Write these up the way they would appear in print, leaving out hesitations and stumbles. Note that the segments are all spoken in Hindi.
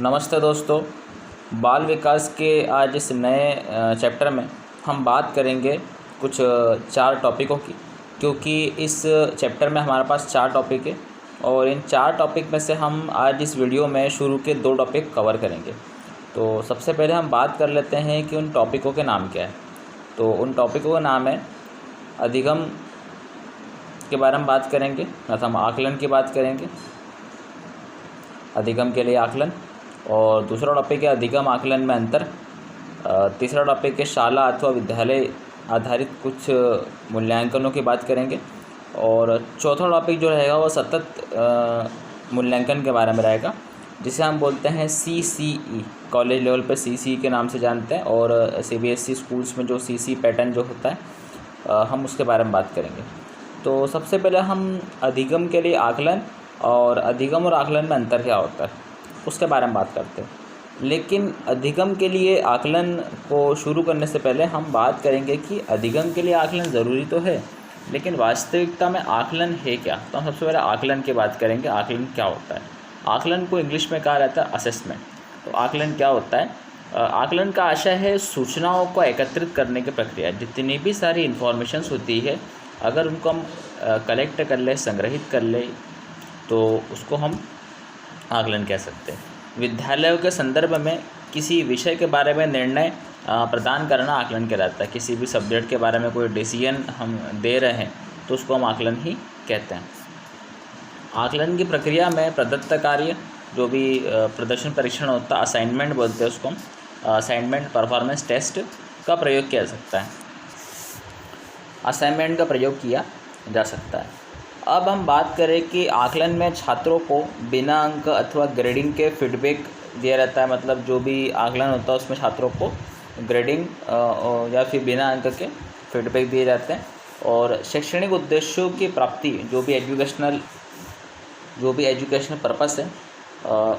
नमस्ते दोस्तों। बाल विकास के आज इस नए चैप्टर में हम बात करेंगे कुछ 4 टॉपिकों की, क्योंकि इस चैप्टर में हमारे पास 4 टॉपिक है और इन 4 टॉपिक में से हम आज इस वीडियो में शुरू के 2 टॉपिक कवर करेंगे। तो सबसे पहले हम बात कर लेते हैं कि उन टॉपिकों के नाम क्या है। तो उन टॉपिकों का नाम है अधिगम के बारे में बात करेंगे, मतलब हम आकलन की बात करेंगे, अधिगम के लिए आकलन। और दूसरा टॉपिक है अधिगम आकलन में अंतर। तीसरा टॉपिक है शाला अथवा विद्यालय आधारित कुछ मूल्यांकनों की बात करेंगे। और चौथा टॉपिक जो रहेगा वो सतत मूल्यांकन के बारे में रहेगा, जिसे हम बोलते हैं CCE, कॉलेज लेवल पर CCE के नाम से जानते हैं, और CBSE स्कूल्स में जो CC पैटर्न जो होता है हम उसके बारे में बात करेंगे। तो सबसे पहले हम अधिगम के लिए आकलन और अधिगम और आकलन में अंतर क्या होता है उसके बारे में बात करते हैं। लेकिन अधिगम के लिए आकलन को शुरू करने से पहले हम बात करेंगे कि अधिगम के लिए आकलन ज़रूरी तो है, लेकिन वास्तविकता में आकलन है क्या। तो हम सबसे पहले आकलन की बात करेंगे। आकलन क्या होता है? आकलन को इंग्लिश में कहा जाता है असेसमेंट। तो आकलन क्या होता है? आकलन का आशय है सूचनाओं को एकत्रित करने की प्रक्रिया। जितनी भी सारी इन्फॉर्मेशंस होती है, अगर उनको हम कलेक्ट कर ले, संग्रहित कर ले, तो उसको हम आकलन कह सकते हैं। विद्यालयों के संदर्भ में किसी विषय के बारे में निर्णय प्रदान करना आकलन कहलाता है। किसी भी सब्जेक्ट के बारे में कोई डिसीजन हम दे रहे हैं तो उसको हम आकलन ही कहते हैं। आकलन की प्रक्रिया में प्रदत्त कार्य, जो भी प्रदर्शन परीक्षण होता है, असाइनमेंट बोलते हैं उसको हम, असाइनमेंट परफॉर्मेंस टेस्ट का प्रयोग किया जा सकता है। असाइनमेंट का प्रयोग किया जा सकता है। अब हम बात करें कि आकलन में छात्रों को बिना अंक अथवा ग्रेडिंग के फीडबैक दिया जाता है। मतलब जो भी आकलन होता है उसमें छात्रों को ग्रेडिंग या फिर बिना अंक के फीडबैक दिए जाते हैं। और शैक्षणिक उद्देश्यों की प्राप्ति, जो भी एजुकेशनल पर्पस है,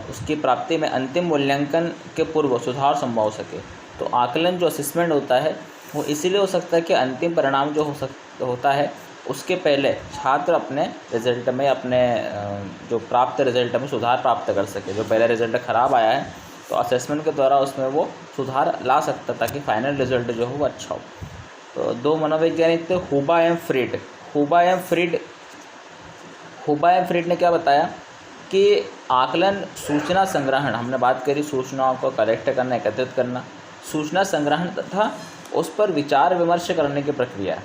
उसकी प्राप्ति में अंतिम मूल्यांकन के पूर्व सुधार संभव हो सके। तो आकलन जो असेसमेंट होता है वो इसीलिए हो सकता है कि अंतिम परिणाम जो होता है उसके पहले छात्र अपने रिज़ल्ट में, अपने जो प्राप्त रिज़ल्ट में सुधार प्राप्त कर सके। जो पहले रिज़ल्ट ख़राब आया है तो असेसमेंट के द्वारा उसमें वो सुधार ला सकता ताकि फाइनल रिज़ल्ट जो हो वो अच्छा हो। तो 2 मनोवैज्ञानिक थे, हुबा एवं फ्रीड। हुबा एवं फ्रीड ने क्या बताया कि आकलन सूचना संग्रहण, हमने बात करी सूचनाओं को कलेक्ट करना, एकत्रित करना, सूचना संग्रहण तथा उस पर विचार विमर्श करने की प्रक्रिया है।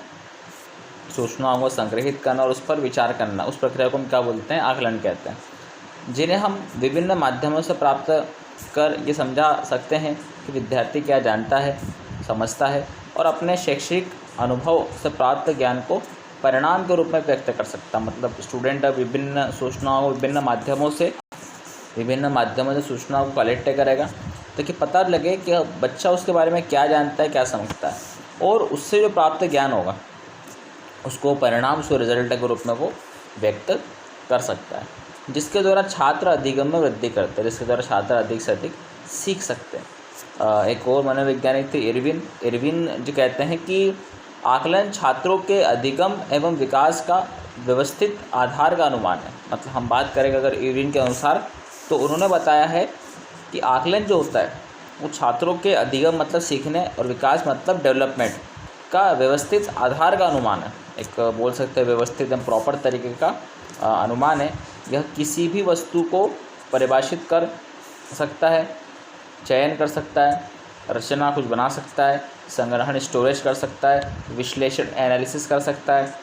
सूचनाओं को संग्रहित करना और उस पर विचार करना, उस प्रक्रिया को हम क्या बोलते हैं? आकलन कहते हैं। जिन्हें हम विभिन्न माध्यमों से प्राप्त कर ये समझा सकते हैं कि विद्यार्थी क्या जानता है, समझता है, और अपने शैक्षिक अनुभव से प्राप्त ज्ञान को परिणाम के रूप में व्यक्त कर सकता। मतलब स्टूडेंट विभिन्न सूचनाओं, विभिन्न माध्यमों से सूचनाओं को कलेक्ट करेगा ताकि पता लगे कि बच्चा उसके बारे में क्या जानता है, क्या समझता है, और उससे जो प्राप्त ज्ञान होगा उसको परिणाम से रिजल्ट के रूप में वो व्यक्त कर सकता है, जिसके द्वारा छात्र अधिगम में वृद्धि करते हैं, जिसके द्वारा छात्र अधिक से अधिक सीख सकते हैं। एक और मनोवैज्ञानिक थे इरविन जो कहते हैं कि आकलन छात्रों के अधिगम एवं विकास का व्यवस्थित आधार का अनुमान है। मतलब हम बात करेंगे अगर इरविन के अनुसार, तो उन्होंने बताया है कि आकलन जो होता है वो छात्रों के अधिगम मतलब सीखने और विकास मतलब डेवलपमेंट का व्यवस्थित आधार का अनुमान है। एक बोल सकते हैं व्यवस्थित एवं प्रॉपर तरीके का अनुमान है। यह किसी भी वस्तु को परिभाषित कर सकता है, चयन कर सकता है, रचना कुछ बना सकता है, संग्रहण स्टोरेज कर सकता है, विश्लेषण एनालिसिस कर सकता है,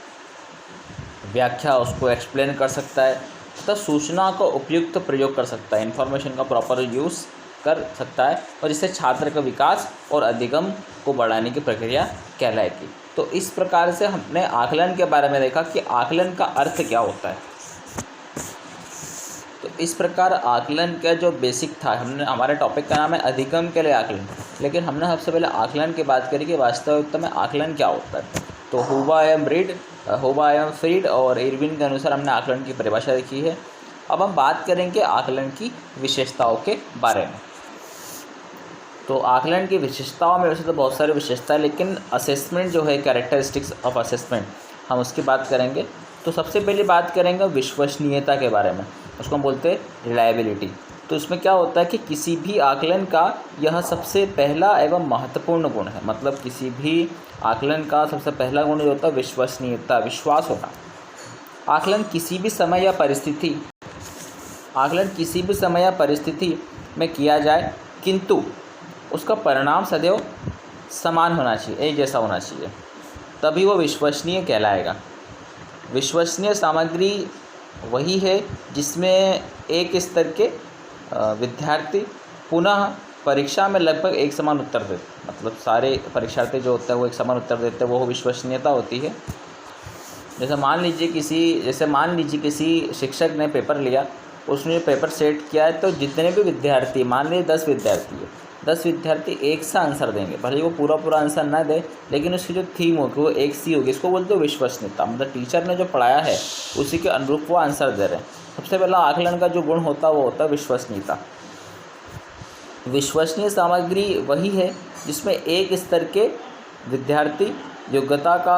व्याख्या उसको एक्सप्लेन कर सकता है, तथा सूचना का उपयुक्त प्रयोग कर सकता है, इन्फॉर्मेशन का प्रॉपर यूज़ कर सकता है, और जिससे छात्र का विकास और अधिगम को बढ़ाने की प्रक्रिया कहलाएगी। तो इस प्रकार से हमने आकलन के बारे में देखा कि आकलन का अर्थ क्या होता है। तो इस प्रकार आकलन का जो बेसिक था, हमारे टॉपिक का नाम है अधिगम के लिए आकलन, लेकिन हमने सबसे पहले आकलन की बात करी कि वास्तविकता में आकलन क्या होता है। तो हुबा एवं फ्रीड और इरविन के अनुसार हमने आकलन की परिभाषा देखी है। अब हम बात करेंगे आकलन की विशेषताओं के बारे में। तो आकलन की विशेषताओं में वैसे तो बहुत सारी विशेषता है, लेकिन असेसमेंट जो है, कैरेक्टरिस्टिक्स ऑफ असेसमेंट, हम उसकी बात करेंगे। तो सबसे पहले बात करेंगे विश्वसनीयता के बारे में, उसको हम बोलते हैं रिलायबिलिटी। तो तो उसमें क्या होता है कि किसी भी आकलन का यह सबसे पहला एवं महत्वपूर्ण गुण है। मतलब किसी भी आकलन का सबसे पहला गुण जो होता है विश्वसनीयता, विश्वास होना। आकलन किसी भी समय या परिस्थिति में किया जाए, किंतु उसका परिणाम सदैव समान होना चाहिए, एक जैसा होना चाहिए, तभी वो विश्वसनीय कहलाएगा। विश्वसनीय सामग्री वही है जिसमें एक स्तर के विद्यार्थी पुनः परीक्षा में लगभग एक समान उत्तर देते, मतलब सारे परीक्षार्थी जो होते हैं वो एक समान उत्तर देते हैं, वो विश्वसनीयता होती है। जैसे मान लीजिए किसी शिक्षक ने पेपर लिया, उसने पेपर सेट किया है, तो जितने भी विद्यार्थी, मान लीजिए 10 विद्यार्थी है, 10 विद्यार्थी एक सा आंसर देंगे, भले वो पूरा आंसर ना दे, लेकिन उसकी जो थीम होगी वो एक सी होगी। इसको बोलते हो विश्वसनीयता। मतलब टीचर ने जो पढ़ाया है उसी के अनुरूप वो आंसर दे रहे हैं। सबसे पहला आकलन का जो गुण होता है वो होता है विश्वसनीयता। विश्वसनीय सामग्री वही है जिसमें एक स्तर के विद्यार्थी योग्यता का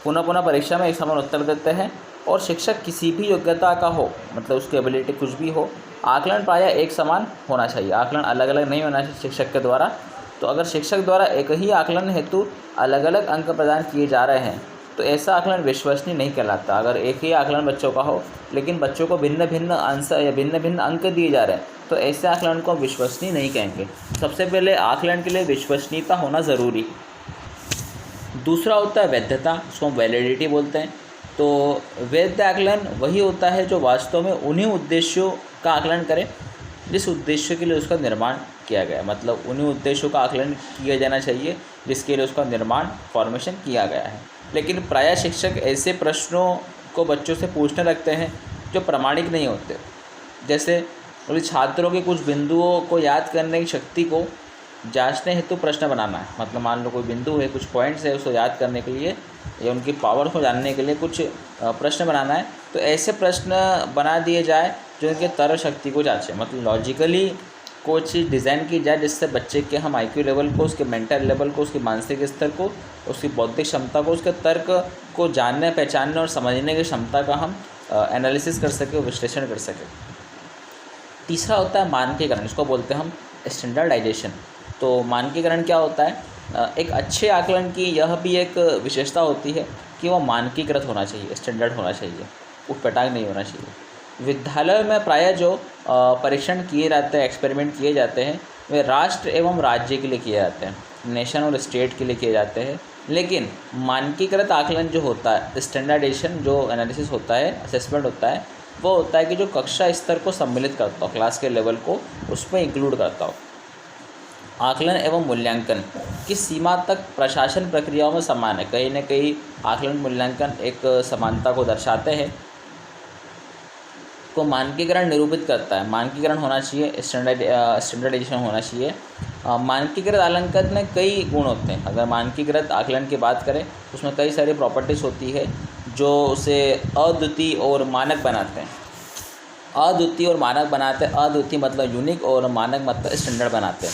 पुनः परीक्षा में एक समान उत्तर देते हैं, और शिक्षक किसी भी योग्यता का हो, मतलब उसकी एबिलिटी कुछ भी हो, आकलन प्रायः एक समान होना चाहिए। आकलन अलग अलग नहीं होना चाहिए शिक्षक के द्वारा। तो अगर शिक्षक द्वारा एक ही आकलन हेतु अलग अलग अंक प्रदान किए जा रहे हैं तो ऐसा आकलन विश्वसनीय नहीं कहलाता। अगर एक ही आकलन बच्चों का हो लेकिन बच्चों को भिन्न भिन्न आंसर या भिन्न भिन्न अंक दिए जा रहे हैं तो ऐसे आकलन को विश्वसनीय नहीं कहेंगे। सबसे पहले आकलन के लिए विश्वसनीयता होना ज़रूरी। दूसरा होता है वैधता, उसको हम वैलिडिटी बोलते हैं। तो वैध आकलन वही होता है जो वास्तव में उन्हीं उद्देश्यों का आकलन करे जिस उद्देश्य के लिए उसका निर्माण किया गया। मतलब उन्हीं उद्देश्यों का आकलन किया जाना चाहिए जिसके लिए उसका निर्माण फॉर्मेशन किया गया है। लेकिन प्रायः शिक्षक ऐसे प्रश्नों को बच्चों से पूछने लगते हैं जो प्रामाणिक नहीं होते। जैसे छात्रों के कुछ बिंदुओं को याद करने की शक्ति को जांचने हेतु प्रश्न बनाना है। मतलब मान लो कोई बिंदु है, कुछ पॉइंट्स है, उसको याद करने के लिए या उनकी पावर को जानने के लिए कुछ प्रश्न बनाना है, तो ऐसे प्रश्न बना दिए जाए जो उनके तर्क शक्ति को जांचे। मतलब लॉजिकली कोई चीज़ डिज़ाइन की जाए जिससे बच्चे के हम IQ लेवल को, उसके मेंटल लेवल को, उसके मानसिक स्तर को, उसकी बौद्धिक क्षमता को, उसके तर्क को जानने, पहचानने और समझने की क्षमता का हम एनालिसिस कर सके, विश्लेषण कर सके। तीसरा होता है मानकीकरण, इसको बोलते हैं हम स्टैंडर्डाइजेशन। तो मानकीकरण क्या होता है? एक अच्छे आकलन की यह भी एक विशेषता होती है कि वह मानकीकृत होना चाहिए, स्टैंडर्ड होना चाहिए, उटपटांग नहीं होना चाहिए। विद्यालय में प्रायः जो परीक्षण किए जाते हैं, एक्सपेरिमेंट किए जाते हैं, वे राष्ट्र एवं राज्य के लिए किए जाते हैं, नेशन और स्टेट के लिए किए जाते हैं। लेकिन मानकीकृत आकलन जो होता है, स्टैंडर्डाइजेशन जो एनालिसिस होता है, असेसमेंट होता है, वो होता है कि जो कक्षा स्तर को सम्मिलित करता हो, क्लास के लेवल को उसमें इंक्लूड करता हो। आकलन एवं मूल्यांकन किस सीमा तक प्रशासन प्रक्रियाओं में समान है? कहीं न कहीं आकलन मूल्यांकन एक समानता को दर्शाते हैं, को मानकीकरण निरूपित करता है। मानकीकरण होना चाहिए, स्टैंडर्डाइजेशन होना चाहिए। मानकीकृत आकलन में कई गुण होते हैं। अगर मानकीकृत आकलन की बात करें उसमें कई सारी प्रॉपर्टीज़ होती है जो उसे अद्वितीय और मानक बनाते हैं। अद्वितीय मतलब यूनिक, और मानक मतलब स्टैंडर्ड बनाते हैं।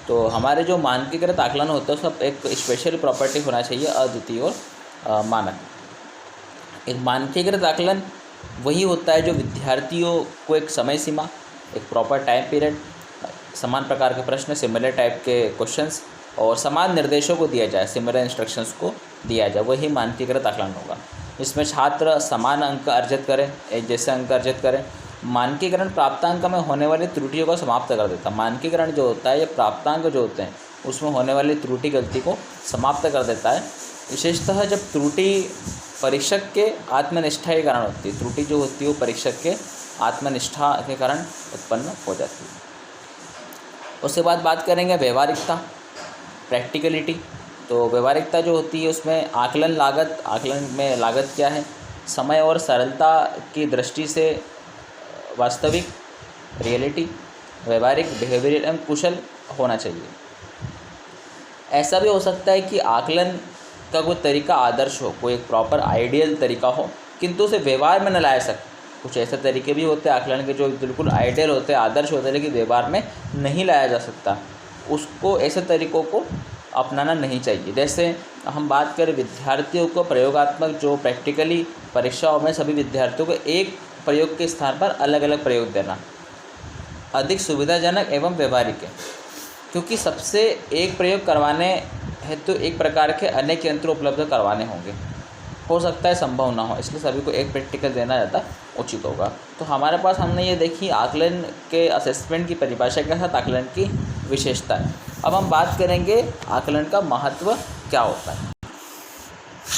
तो हमारे जो मानकीकृत आकलन होते हैं सब एक स्पेशल प्रॉपर्टी होना चाहिए, अद्वितीय और मानक। एक मानकीकृत आकलन वही होता है जो विद्यार्थियों को एक समय सीमा, एक प्रॉपर टाइम पीरियड, समान प्रकार के प्रश्न, सिमिलर टाइप के क्वेश्चंस और समान निर्देशों को दिया जाए, सिमिलर इंस्ट्रक्शंस को दिया जाए, वही मानकीकृत आकलन होगा। इसमें छात्र समान अंक अर्जित करें, एक जैसे अंक अर्जित करें। मानकीकरण प्राप्तांक में होने वाली त्रुटियों को समाप्त कर देता है। मानकीकरण जो होता है, ये प्राप्तांक जो होते हैं उसमें होने वाली त्रुटि, गलती को समाप्त कर देता है। विशेषतः जब त्रुटि परीक्षक के आत्मनिष्ठा के कारण होती है, त्रुटि जो होती है वो परीक्षक के आत्मनिष्ठा के कारण उत्पन्न हो जाती है। उसके बाद बात करेंगे व्यवहारिकता, प्रैक्टिकलिटी। तो व्यवहारिकता जो होती है उसमें आकलन में लागत क्या है? समय और सरलता की दृष्टि से वास्तविक, रियलिटी, व्यवहारिक, बिहेवियरल एवं कुशल होना चाहिए। ऐसा भी हो सकता है कि आकलन का कोई तरीका आदर्श हो, कोई एक प्रॉपर आइडियल तरीका हो, किंतु उसे व्यवहार में न लाया सके। कुछ ऐसे तरीके भी होते हैं आकलन के जो बिल्कुल आइडियल होते हैं, आदर्श होते हैं, लेकिन व्यवहार में नहीं लाया जा सकता। उसको, ऐसे तरीक़ों को अपनाना नहीं चाहिए। जैसे हम बात करें विद्यार्थियों को प्रयोगात्मक, जो प्रैक्टिकली परीक्षाओं में सभी विद्यार्थियों को एक प्रयोग के स्थान पर अलग अलग प्रयोग देना, अधिक सुविधाजनक एवं व्यवहारिक है, क्योंकि सबसे एक प्रयोग करवाने हेतु एक प्रकार के अनेक यंत्र उपलब्ध करवाने होंगे। हो सकता है संभव ना हो, इसलिए सभी को एक प्रैक्टिकल देना ज़्यादा उचित होगा। तो हमारे पास हमने ये देखी आकलन के असेसमेंट की परिभाषा के साथ आकलन की विशेषता है। अब हम बात करेंगे आकलन का महत्व क्या होता है।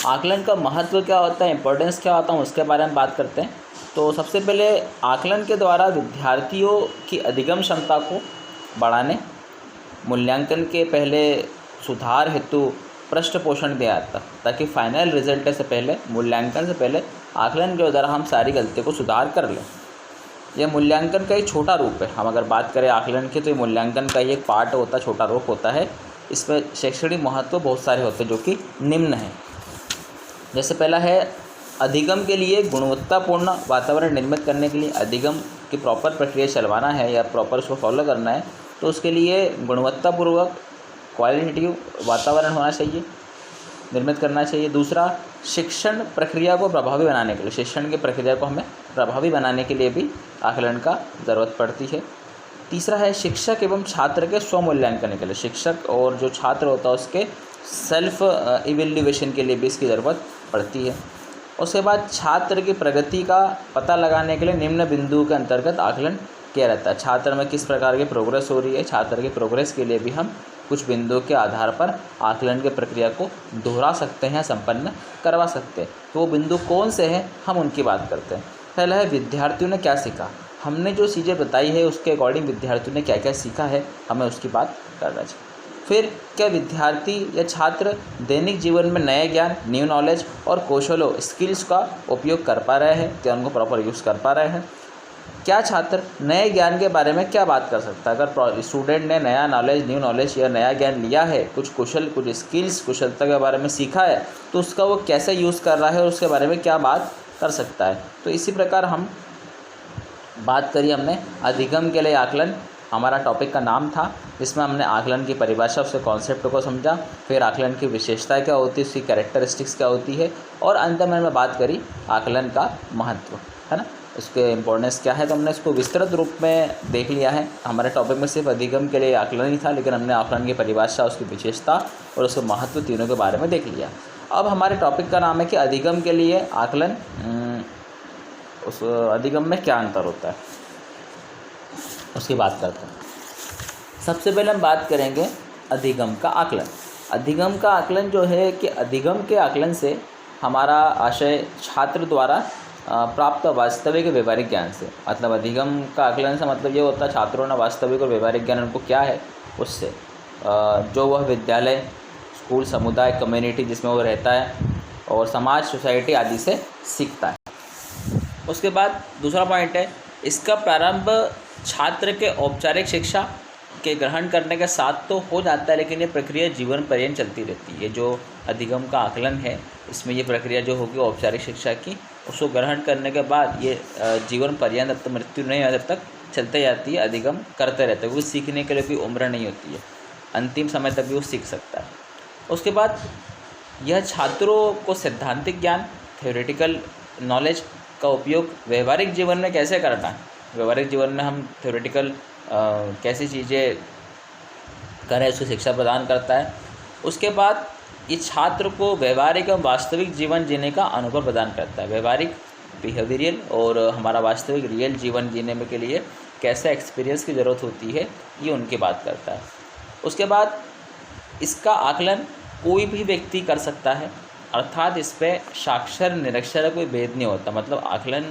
आकलन का महत्व क्या होता है, इंपॉर्टेंस क्या होता है, उसके बारे में बात करते हैं। तो सबसे पहले आकलन के द्वारा विद्यार्थियों की अधिगम क्षमता को बढ़ाने, मूल्यांकन के पहले सुधार हेतु पृष्ठ पोषण दिया जाता, ताकि फाइनल रिजल्ट से पहले, मूल्यांकन से पहले आकलन के द्वारा हम सारी गलतियों को सुधार कर लें। यह मूल्यांकन का एक छोटा रूप है। हम अगर बात करें आकलन की, तो ये मूल्यांकन का ही एक पार्ट होता है, छोटा रूप होता है। इसमें शैक्षणिक महत्व बहुत सारे होते हैं, जो कि निम्न हैं। जैसे पहला है, अधिगम के लिए गुणवत्तापूर्ण वातावरण निर्मित करने के लिए, अधिगम की प्रॉपर प्रक्रिया चलवाना है या प्रॉपर उसको फॉलो करना है, तो उसके लिए गुणवत्तापूर्वक क्वालिटेटिव वातावरण होना चाहिए, निर्मित करना चाहिए। दूसरा, शिक्षण प्रक्रिया को प्रभावी बनाने के लिए, शिक्षण की प्रक्रिया को हमें प्रभावी बनाने के लिए भी आकलन का ज़रूरत पड़ती है। तीसरा है, शिक्षक एवं छात्र के स्वमूल्यांकन के लिए, शिक्षक और जो छात्र होता है उसके सेल्फ इवेल्युएशन के लिए भी इसकी ज़रूरत पड़ती है। उसके बाद छात्र की प्रगति का पता लगाने के लिए निम्न बिंदु के अंतर्गत आकलन किया रहता है। छात्र में किस प्रकार की प्रोग्रेस हो रही है, छात्र की प्रोग्रेस के लिए भी हम कुछ बिंदुओं के आधार पर आकलन की प्रक्रिया को दोहरा सकते हैं, संपन्न करवा सकते हैं। तो वो बिंदु कौन से हैं, हम उनकी बात करते हैं। पहला है, विद्यार्थियों ने क्या सीखा। हमने जो चीज़ें बताई है उसके अकॉर्डिंग विद्यार्थियों ने क्या क्या सीखा है, हमें उसकी बात करना चाहिए। फिर, क्या विद्यार्थी या छात्र दैनिक जीवन में नए ज्ञान, न्यू नॉलेज और कौशलों, स्किल्स का उपयोग कर पा रहे हैं, क्या उनको प्रॉपर यूज़ कर पा रहे हैं। क्या छात्र नए ज्ञान के बारे में क्या बात कर सकता है। अगर स्टूडेंट ने नया नॉलेज, न्यू नॉलेज या नया ज्ञान लिया है, कुछ कौशल, कुछ स्किल्स, कुशलता के बारे में सीखा है, तो उसका वो कैसे यूज़ कर रहा है और उसके बारे में क्या बात कर सकता है। तो इसी प्रकार हम बात करी हमने अधिगम के लिए आकलन, हमारा टॉपिक का नाम था, जिसमें हमने आकलन की परिभाषा, उसके कॉन्सेप्ट को समझा, फिर आकलन की विशेषताएं क्या होती है, उसकी कैरेक्टरिस्टिक्स क्या होती है, और अंत में हमने बात करी आकलन का महत्व, है ना, उसके इम्पोर्टेंस क्या है। तो हमने इसको विस्तृत रूप में देख लिया है। हमारे टॉपिक में सिर्फ अधिगम के लिए आकलन ही था, लेकिन हमने आकलन की परिभाषा, उसकी विशेषता और उसके महत्व तीनों के बारे में देख लिया। अब हमारे टॉपिक का नाम है कि अधिगम के लिए आकलन, उस अधिगम में क्या अंतर होता है, उसकी बात करते हैं। सबसे पहले हम बात करेंगे अधिगम का आकलन। अधिगम का आकलन जो है कि अधिगम के आकलन से हमारा आशय छात्र द्वारा प्राप्त वास्तविक व्यवहारिक ज्ञान से, मतलब अधिगम का आकलन से मतलब ये होता है छात्रों ने वास्तविक और व्यवहारिक ज्ञान उनको क्या है उससे, जो वह विद्यालय, स्कूल, समुदाय, कम्युनिटी जिसमें वो रहता है और समाज, सोसाइटी आदि से सीखता है। उसके बाद दूसरा पॉइंट है, इसका प्रारंभ छात्र के औपचारिक शिक्षा के ग्रहण करने के साथ तो हो जाता है, लेकिन ये प्रक्रिया जीवन पर्यंत चलती रहती है। जो अधिगम का आकलन है, इसमें ये प्रक्रिया जो होगी औपचारिक शिक्षा की, उसको ग्रहण करने के बाद ये जीवन पर्यंत, अब तक मृत्यु नहीं हो जब तक चलते जाती है, अधिगम करते रहते हैं, क्योंकि सीखने के लिए कोई उम्र नहीं होती है, अंतिम समय तक भी वो सीख सकता है। उसके बाद यह छात्रों को सैद्धांतिक ज्ञान, थ्योरेटिकल नॉलेज का उपयोग व्यवहारिक जीवन में कैसे करना है, व्यवहारिक जीवन में हम थ्योरेटिकल कैसी चीज़ें करें, उसकी शिक्षा प्रदान करता है। उसके बाद ये छात्र को व्यवहारिक और वास्तविक जीवन जीने का अनुभव प्रदान करता है। व्यवहारिक, बिहेवियरल और हमारा वास्तविक रियल जीवन जीने में के लिए कैसे एक्सपीरियंस की ज़रूरत होती है, ये उनकी बात करता है। उसके बाद इसका आकलन कोई भी व्यक्ति कर सकता है, अर्थात इस पर साक्षर निरक्षर कोई भेद नहीं होता। मतलब आकलन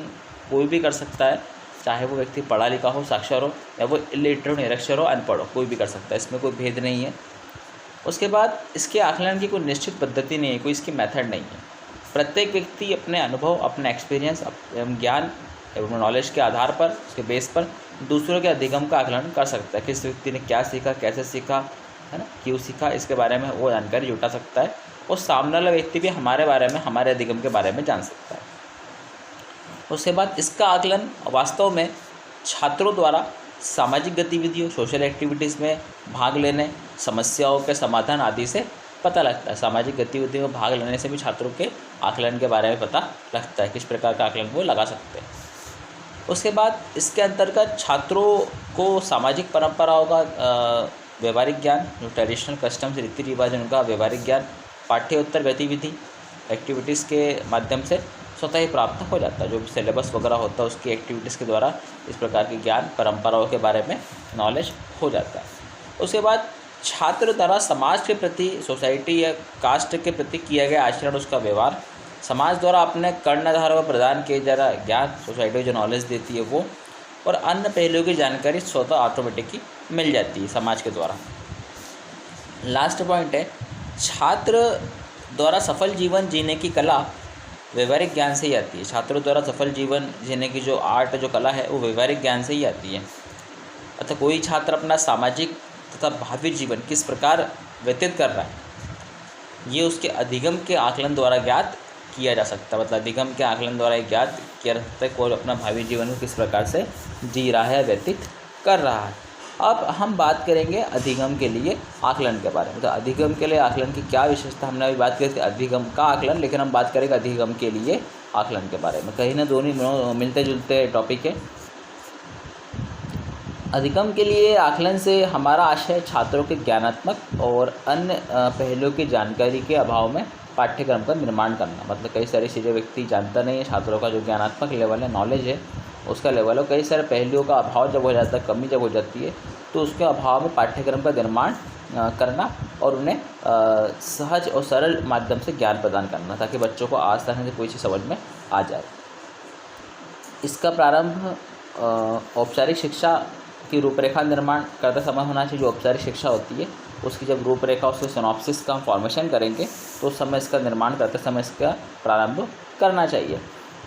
कोई भी कर सकता है, चाहे वो व्यक्ति पढ़ा लिखा हो, साक्षर हो, या वो इलिटरेट, निरक्षर हो, अनपढ़ हो, कोई भी कर सकता है, इसमें कोई भेद नहीं है। उसके बाद इसके आकलन की कोई निश्चित पद्धति नहीं है, कोई इसकी मेथड नहीं है। प्रत्येक व्यक्ति अपने अनुभव, अपने एक्सपीरियंस एवं ज्ञान एवं नॉलेज के आधार पर, उसके बेस पर दूसरों के अधिगम का आकलन कर सकता है। किस व्यक्ति ने क्या सीखा, कैसे सीखा, है ना, क्यों सीखा, इसके बारे में वो जानकारी जुटा सकता है, और सामने वाला व्यक्ति भी हमारे बारे में, हमारे अधिगम के बारे में जान सकता है। उसके बाद इसका आकलन वास्तव में छात्रों द्वारा सामाजिक गतिविधियों, सोशल एक्टिविटीज़ में भाग लेने, समस्याओं के समाधान आदि से पता लगता है। सामाजिक गतिविधियों में भाग लेने से भी छात्रों के आकलन के बारे में पता लगता है, किस प्रकार का आकलन वो लगा सकते हैं। उसके बाद इसके अंतर्गत छात्रों को सामाजिक परंपराओं का व्यवहारिक ज्ञान, जो ट्रेडिशनल कस्टम्स, रीति रिवाज, उनका व्यवहारिक ज्ञान पाठ्योत्तर गतिविधि एक्टिविटीज़ के माध्यम से स्वतः ही प्राप्त हो जाता है। जो सिलेबस वगैरह होता है उसकी एक्टिविटीज़ के द्वारा इस प्रकार के ज्ञान परंपराओं के बारे में नॉलेज हो जाता है। उसके बाद छात्र द्वारा समाज के प्रति, सोसाइटी या कास्ट के प्रति किया गया आचरण, उसका व्यवहार, समाज द्वारा अपने कर्णधारों को प्रदान किए जा रहा ज्ञान, सोसाइटी जो नॉलेज देती है वो, और अन्य पहलुओं की जानकारी स्वतः ऑटोमेटिकली मिल जाती है समाज के द्वारा। लास्ट पॉइंट है, छात्र द्वारा सफल जीवन जीने की कला व्यवहारिक ज्ञान से ही आती है। छात्रों द्वारा सफल जीवन जीने की जो आर्ट, जो कला है, वो व्यवहारिक ज्ञान से ही आती है। अतः कोई छात्र अपना सामाजिक तथा भावी जीवन किस प्रकार व्यतीत कर रहा है, ये उसके अधिगम के आकलन द्वारा ज्ञात किया जा सकता है। मतलब अधिगम के आकलन द्वारा ज्ञात किया जा सकता है कोई अपना भावी जीवन को किस प्रकार से जी रहा है, व्यतीत कर रहा है। अब हम बात करेंगे अधिगम के लिए आकलन के बारे में। तो अधिगम के लिए आकलन की क्या विशेषता, हमने अभी बात की थी अधिगम का आकलन, लेकिन हम बात करेंगे अधिगम के लिए आकलन के बारे में। कहीं ना दोनों मिलते जुलते टॉपिक है। अधिगम के लिए आकलन से हमारा आशय छात्रों के ज्ञानात्मक और अन्य पहलुओं की जानकारी के अभाव में पाठ्यक्रम का निर्माण करना। मतलब कई सारी चीज़ें व्यक्ति जानता नहीं है, छात्रों का जो ज्ञानात्मक लेवल है, नॉलेज है, उसका लेवल है, कई सारे पहलुओं का अभाव जब हो जाता है, कमी जब हो जाती है, तो उसके अभाव में पाठ्यक्रम का निर्माण करना और उन्हें सहज और सरल माध्यम से ज्ञान प्रदान करना, ताकि बच्चों को आसानी से कोई चीज़ समझ में आ जाए। इसका प्रारंभ औपचारिक शिक्षा की रूपरेखा निर्माण करते समय होना चाहिए। जो औपचारिक शिक्षा होती है उसकी जब रूपरेखा, उसके सिनॉप्सिस का हम फॉर्मेशन करेंगे तो उस समय इसका निर्माण करते समय इसका प्रारंभ करना चाहिए।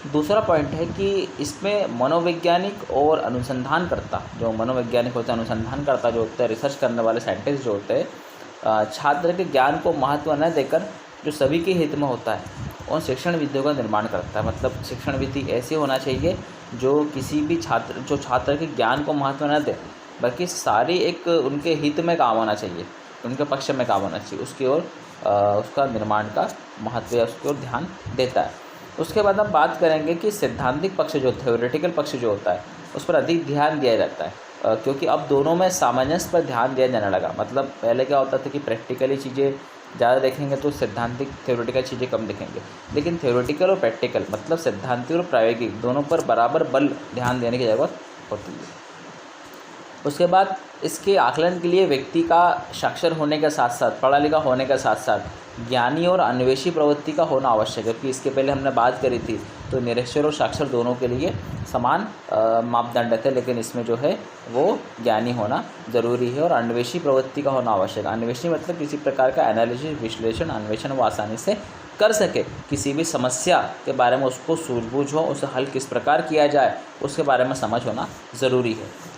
दूसरा पॉइंट है कि इसमें मनोवैज्ञानिक और अनुसंधानकर्ता, जो मनोवैज्ञानिक होते हैं, अनुसंधानकर्ता जो होते हैं, रिसर्च करने वाले साइंटिस्ट जो होते हैं, छात्र के ज्ञान को महत्व न देकर जो सभी के हित में होता है उन शिक्षण विधियों का निर्माण करता है। मतलब शिक्षण विधि ऐसी होना चाहिए जो किसी भी छात्र के ज्ञान को महत्व न दे, बल्कि सारी एक उनके हित में काम होना चाहिए, उनके पक्ष में काम होना चाहिए, उसकी ओर उसका निर्माण का महत्व या उसकी ओर ध्यान देता है। उसके बाद हम बात करेंगे कि सैद्धांतिक पक्ष जो थ्योरेटिकल पक्ष जो होता है उस पर अधिक ध्यान दिया जाता है, क्योंकि अब दोनों में सामंजस्य पर ध्यान दिया जाने लगा। मतलब पहले क्या होता था कि प्रैक्टिकली चीज़ें ज़्यादा देखेंगे तो सैद्धांतिक थ्योरेटिकल चीज़ें कम दिखेंगे, लेकिन थ्योरेटिकल और प्रैक्टिकल मतलब सैद्धांतिक और प्रायोगिक दोनों पर बराबर बल ध्यान देने की ज़रूरत होती है। उसके बाद इसके आकलन के लिए व्यक्ति का साक्षर होने के साथ साथ, पढ़ा लिखा होने के साथ साथ ज्ञानी और अन्वेषी प्रवृत्ति का होना आवश्यक है। क्योंकि इसके पहले हमने बात करी थी तो निरक्षर और साक्षर दोनों के लिए समान मापदंड थे, लेकिन इसमें जो है वो ज्ञानी होना ज़रूरी है और अन्वेषी प्रवृत्ति का होना आवश्यक है। अन्वेषी मतलब किसी प्रकार का एनालिसिस, विश्लेषण, अन्वेषण वो आसानी से कर सके, किसी भी समस्या के बारे में उसको सूझबूझ हो, उसे हल किस प्रकार किया जाए उसके बारे में समझ होना ज़रूरी है।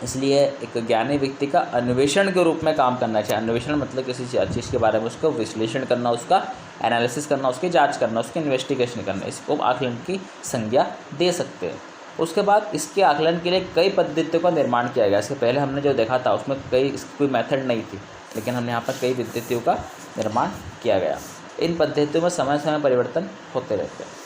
इसलिए एक ज्ञानी व्यक्ति का अन्वेषण के रूप में काम करना चाहिए। अन्वेषण मतलब किसी चीज़ के बारे में उसको विश्लेषण करना, उसका एनालिसिस करना, उसकी जांच करना, उसकी इन्वेस्टिगेशन करना, इसको आकलन की संज्ञा दे सकते हैं। उसके बाद इसके आकलन के लिए कई पद्धतियों का निर्माण किया गया। इसके पहले हमने जो देखा था उसमें कोई मेथड नहीं थी, लेकिन हमने यहाँ पर कई पद्धतियों का निर्माण किया गया। इन पद्धतियों में समय समय परिवर्तन होते रहते हैं।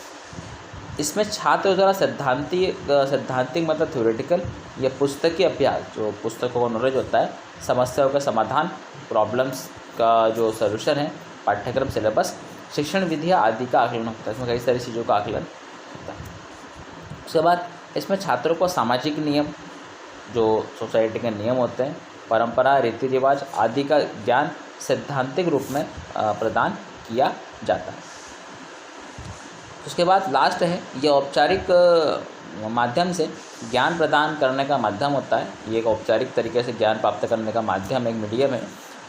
इसमें छात्र द्वारा सैद्धांतिक मतलब थ्योरेटिकल या पुस्तकीय अभ्यास, जो पुस्तकों का नॉलेज होता है, समस्याओं का समाधान, प्रॉब्लम्स का जो सॉल्यूशन है, पाठ्यक्रम, सिलेबस, शिक्षण विधियाँ आदि का आकलन होता है। इसमें कई सारी चीज़ों का आकलन होता है। उसके बाद इसमें छात्रों को सामाजिक नियम, जो सोसाइटी के नियम होते हैं, परंपरा, रीति रिवाज आदि का ज्ञान सैद्धांतिक रूप में प्रदान किया जाता है। उसके बाद लास्ट है, ये औपचारिक माध्यम से ज्ञान प्रदान करने का माध्यम होता है। ये एक औपचारिक तरीके से ज्ञान प्राप्त करने का माध्यम, एक मीडियम है।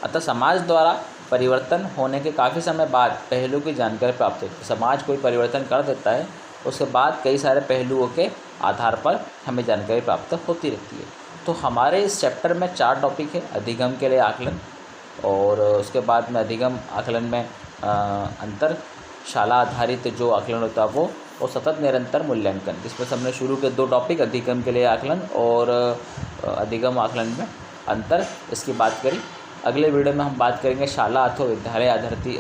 अतः समाज द्वारा परिवर्तन होने के काफ़ी समय बाद पहलू की जानकारी प्राप्त होती है। समाज कोई परिवर्तन कर देता है, उसके बाद कई सारे पहलुओं के आधार पर हमें जानकारी प्राप्त होती रहती है। तो हमारे इस चैप्टर में 4 टॉपिक है। अधिगम के लिए आकलन, और उसके बाद में अधिगम आकलन में अंतर, शाला आधारित जो आकलन होता है वो, और सतत निरंतर मूल्यांकन। जिसमें हमने शुरू के 2 टॉपिक अधिगम के लिए आकलन और अधिगम आकलन में अंतर, इसकी बात करी। अगले वीडियो में हम बात करेंगे शाला अथवा विद्यालय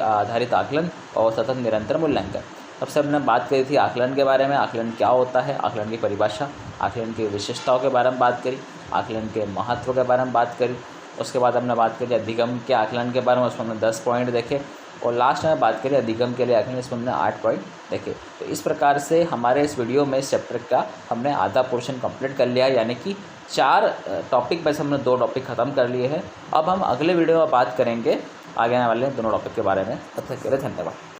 आधारित आकलन और सतत निरंतर मूल्यांकन। सबसे हमने बात करी थी आकलन के बारे में, आकलन क्या होता है, आकलन की परिभाषा, आकलन की विशेषताओं के बारे में बात करी, आकलन के महत्व के बारे में बात करी। उसके बाद हमने बात करी अधिगम के आकलन के बारे में, उसमें हमने 10 पॉइंट देखे। और लास्ट में बात करी अधिगम के लिए आकलन, इसमें हमने 8 पॉइंट देखे। तो इस प्रकार से हमारे इस वीडियो में इस चैप्टर का हमने आधा पोर्शन कंप्लीट कर लिया है, यानी कि 4 टॉपिक में से हमने 2 टॉपिक ख़त्म कर लिए हैं। अब हम अगले वीडियो में बात करेंगे आगे आने वाले दोनों टॉपिक के बारे में। तब तक के लिए धन्यवाद।